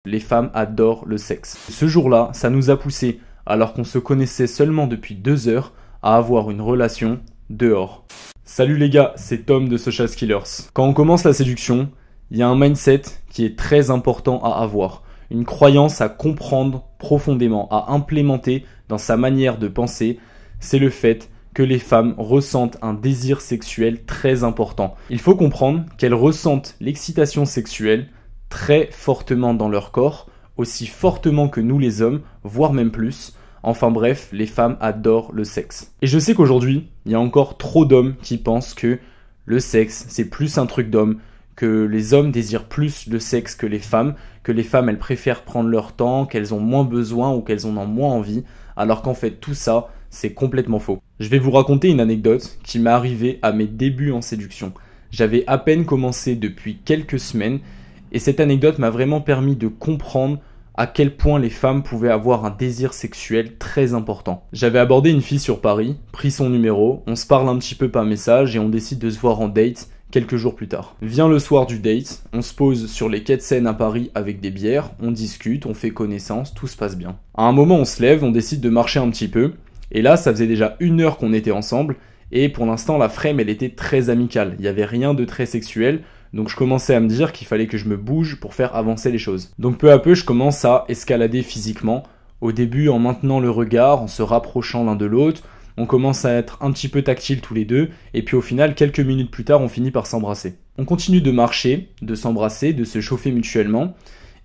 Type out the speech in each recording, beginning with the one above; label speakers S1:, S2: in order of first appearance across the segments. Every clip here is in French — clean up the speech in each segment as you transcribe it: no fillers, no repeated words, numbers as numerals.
S1: Les femmes adorent le sexe. Ce jour-là, ça nous a poussé, alors qu'on se connaissait seulement depuis 2 heures, à avoir une relation dehors. Salut les gars, c'est Tom de Social Skillers. Quand on commence la séduction, il y a un mindset qui est très important à avoir. Une croyance à comprendre profondément, à implémenter dans sa manière de penser, c'est le fait que les femmes ressentent un désir sexuel très important. Il faut comprendre qu'elles ressentent l'excitation sexuelle très fortement dans leur corps, aussi fortement que nous les hommes, voire même plus. Enfin bref, les femmes adorent le sexe. Et je sais qu'aujourd'hui, il y a encore trop d'hommes qui pensent que le sexe, c'est plus un truc d'homme, que les hommes désirent plus le sexe que les femmes elles préfèrent prendre leur temps, qu'elles ont moins besoin ou qu'elles en ont moins envie, alors qu'en fait tout ça, c'est complètement faux. Je vais vous raconter une anecdote qui m'est arrivée à mes débuts en séduction. J'avais à peine commencé depuis quelques semaines et cette anecdote m'a vraiment permis de comprendre à quel point les femmes pouvaient avoir un désir sexuel très important. J'avais abordé une fille sur Paris, pris son numéro, on se parle un petit peu par message et on décide de se voir en date quelques jours plus tard. Vient le soir du date, on se pose sur les quais de Seine à Paris avec des bières, on discute, on fait connaissance, tout se passe bien. À un moment on se lève, on décide de marcher un petit peu, et là ça faisait déjà 1 heure qu'on était ensemble, et pour l'instant la frame elle était très amicale, il n'y avait rien de très sexuel, donc je commençais à me dire qu'il fallait que je me bouge pour faire avancer les choses. Donc peu à peu je commence à escalader physiquement, au début en maintenant le regard, en se rapprochant l'un de l'autre, on commence à être un petit peu tactile tous les deux, et puis au final, quelques minutes plus tard, on finit par s'embrasser. On continue de marcher, de s'embrasser, de se chauffer mutuellement,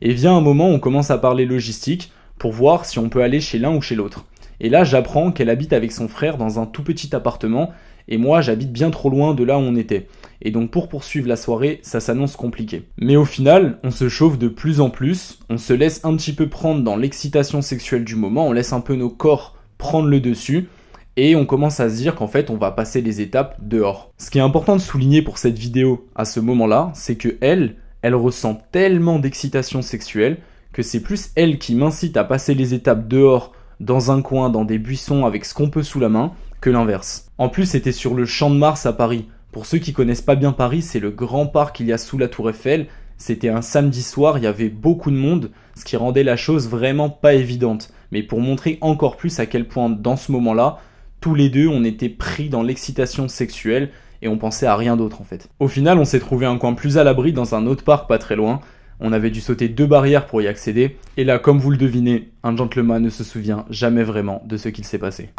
S1: et vient un moment où on commence à parler logistique pour voir si on peut aller chez l'un ou chez l'autre. Et là, j'apprends qu'elle habite avec son frère dans un tout petit appartement, et moi, j'habite bien trop loin de là où on était. Et donc pour poursuivre la soirée, ça s'annonce compliqué. Mais au final, on se chauffe de plus en plus, on se laisse un petit peu prendre dans l'excitation sexuelle du moment, on laisse un peu nos corps prendre le dessus, et on commence à se dire qu'en fait on va passer les étapes dehors. Ce qui est important de souligner pour cette vidéo à ce moment-là, c'est que elle ressent tellement d'excitation sexuelle que c'est plus elle qui m'incite à passer les étapes dehors, dans un coin, dans des buissons avec ce qu'on peut sous la main, que l'inverse. En plus c'était sur le Champ de Mars à Paris. Pour ceux qui connaissent pas bien Paris, c'est le grand parc qu'il y a sous la Tour Eiffel. C'était un samedi soir, il y avait beaucoup de monde, ce qui rendait la chose vraiment pas évidente. Mais pour montrer encore plus à quel point dans ce moment-là, tous les deux, on était pris dans l'excitation sexuelle et on pensait à rien d'autre en fait. Au final, on s'est trouvé un coin plus à l'abri dans un autre parc pas très loin. On avait dû sauter 2 barrières pour y accéder. Et là, comme vous le devinez, un gentleman ne se souvient jamais vraiment de ce qu'il s'est passé.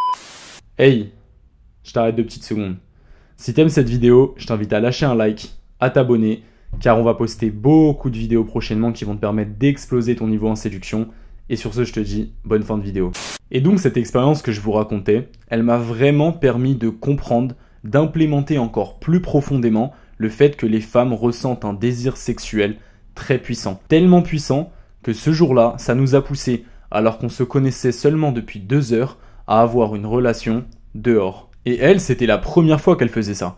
S1: Hey, je t'arrête 2 petites secondes. Si t'aimes cette vidéo, je t'invite à lâcher un like, à t'abonner, car on va poster beaucoup de vidéos prochainement qui vont te permettre d'exploser ton niveau en séduction. Et sur ce, je te dis bonne fin de vidéo. Et donc cette expérience que je vous racontais, elle m'a vraiment permis de comprendre, d'implémenter encore plus profondément le fait que les femmes ressentent un désir sexuel très puissant. Tellement puissant que ce jour-là, ça nous a poussé, alors qu'on se connaissait seulement depuis 2 heures, à avoir une relation dehors. Et elle, c'était la première fois qu'elle faisait ça.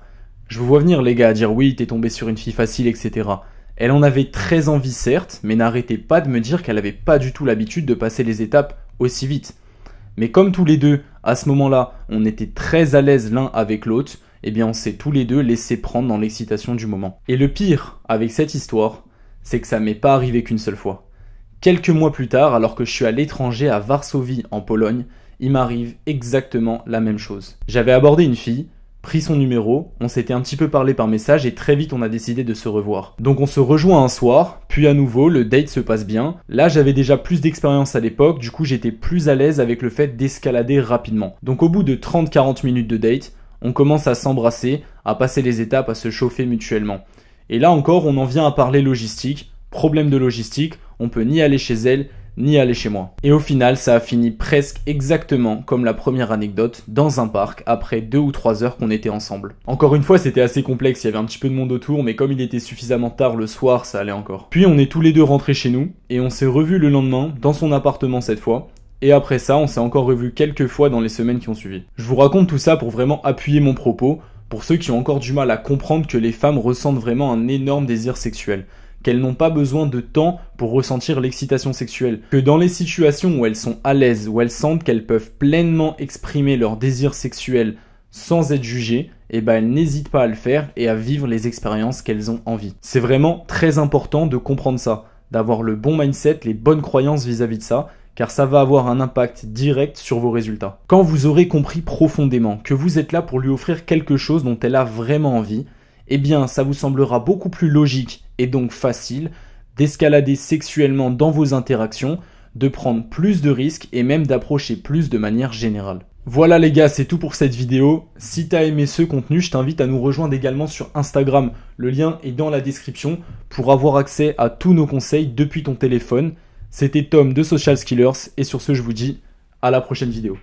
S1: Je vous vois venir les gars à dire oui, t'es tombé sur une fille facile, etc. Elle en avait très envie certes, mais n'arrêtait pas de me dire qu'elle avait pas du tout l'habitude de passer les étapes aussi vite. Mais comme tous les deux, à ce moment-là, on était très à l'aise l'un avec l'autre, eh bien on s'est tous les deux laissés prendre dans l'excitation du moment. Et le pire avec cette histoire, c'est que ça m'est pas arrivé qu'une seule fois. Quelques mois plus tard, alors que je suis à l'étranger à Varsovie en Pologne, il m'arrive exactement la même chose. J'avais abordé une fille, pris son numéro, on s'était un petit peu parlé par message et très vite on a décidé de se revoir. Donc on se rejoint un soir, puis à nouveau le date se passe bien. Là j'avais déjà plus d'expérience à l'époque, du coup j'étais plus à l'aise avec le fait d'escalader rapidement. Donc au bout de 30-40 minutes de date, on commence à s'embrasser, à passer les étapes, à se chauffer mutuellement. Et là encore on en vient à parler logistique, problème de logistique, on peut ni aller chez elle, ni aller chez moi. Et au final, ça a fini presque exactement comme la première anecdote, dans un parc, après 2 ou 3 heures qu'on était ensemble. Encore une fois, c'était assez complexe, il y avait un petit peu de monde autour, mais comme il était suffisamment tard le soir, ça allait encore. Puis on est tous les deux rentrés chez nous, et on s'est revus le lendemain, dans son appartement cette fois, et après ça, on s'est encore revus quelques fois dans les semaines qui ont suivi. Je vous raconte tout ça pour vraiment appuyer mon propos, pour ceux qui ont encore du mal à comprendre que les femmes ressentent vraiment un énorme désir sexuel. Qu'elles n'ont pas besoin de temps pour ressentir l'excitation sexuelle. Que dans les situations où elles sont à l'aise, où elles sentent qu'elles peuvent pleinement exprimer leur désir sexuel sans être jugées, eh ben elles n'hésitent pas à le faire et à vivre les expériences qu'elles ont envie. C'est vraiment très important de comprendre ça. d'avoir le bon mindset, les bonnes croyances vis-à-vis de ça, car ça va avoir un impact direct sur vos résultats. Quand vous aurez compris profondément que vous êtes là pour lui offrir quelque chose dont elle a vraiment envie, eh bien ça vous semblera beaucoup plus logique et donc facile d'escalader sexuellement dans vos interactions, de prendre plus de risques et même d'approcher plus de manière générale. Voilà les gars, c'est tout pour cette vidéo. Si t'as aimé ce contenu, je t'invite à nous rejoindre également sur Instagram. Le lien est dans la description pour avoir accès à tous nos conseils depuis ton téléphone. C'était Tom de Social Skillers et sur ce je vous dis à la prochaine vidéo.